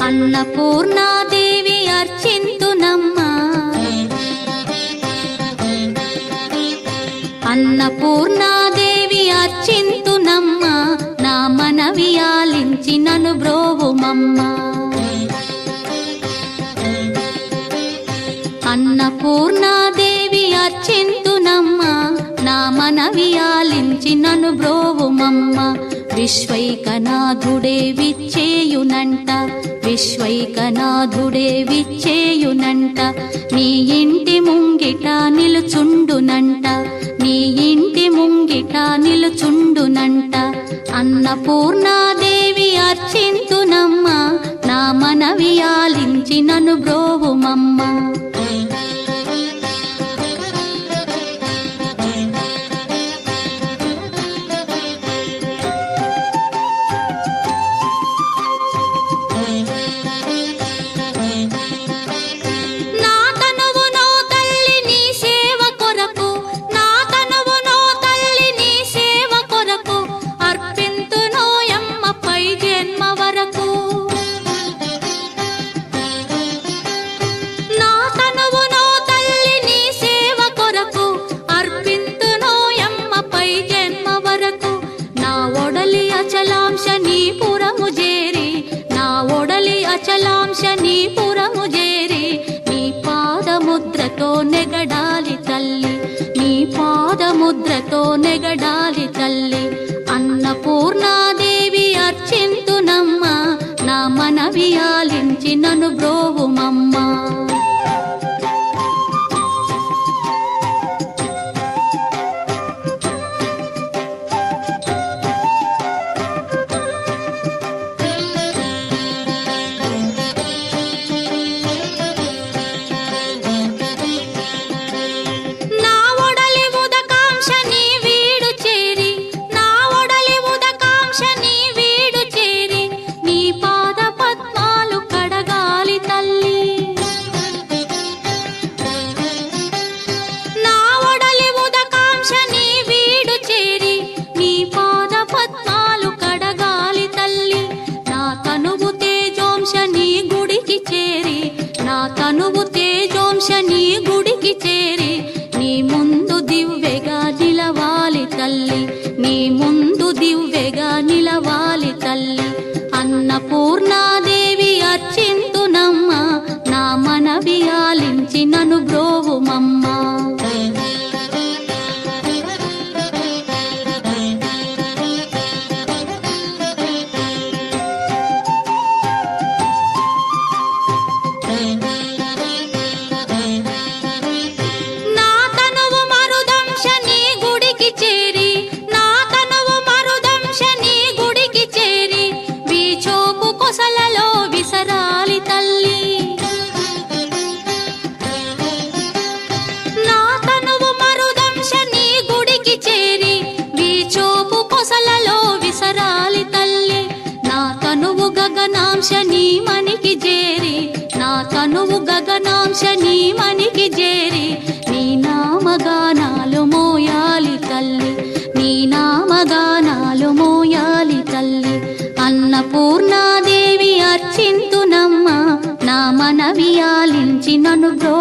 అన్నపూర్ణాదేవి అర్చింతునమ్మా, అన్నపూర్ణాదేవి అర్చింతునమ్మా, నా మనవి ఆలించి నన్ను బ్రోవుమమ్మా. అన్నపూర్ణాదేవి అర్చింతునమ్మా, నా మనవి ఆలించి నన్ను బ్రోవుమమ్మా. విశ్వైకనాథుడే విచ్చేయునంట, విశ్వైకనాథుడే విచ్చేయునంట, నీ ఇంటి ముంగిట నిలుచుండునంట, నీ ఇంటి ముంగిట నిలుచుండునంట. అన్నపూర్ణాదేవి అర్చింతునమ్మా, నా మనవి ఆలించి నన్ను బ్రోవుమమ్మా. అచలాంశనీపురము చేరి నీ పాదముద్రతో నెగడాలి తల్లి, నీ పాదముద్రతో నెగడాలి తల్లి. అన్నపూర్ణాదేవి అర్చింతునమ్మా, నా మనవి ఆలించి నన్ను బ్రోవుమమ్మా. తనువు తేజోంశని గుడికి చేరి నీ ముందు దివ్వెగా నిలవాలి తల్లి, నీ ముందు దివ్వెగా నిలవాలి తల్లి. అన్నపూర్ణాదేవి అర్చింతునమ్మా, నా మనవి ఆలించి నన్ను బ్రోవుమమ్మా. గగనాంశని మనికి చేరి, నా తనువు గగనాంశని మనికి చేరి నీ నామగానాలు మోయాలి తల్లి, నీ నామగానాలు మోయాలి తల్లి. అన్నపూర్ణాదేవి అర్చింతునమ్మా, నా మనవి ఆలించి నన్ను బ్రో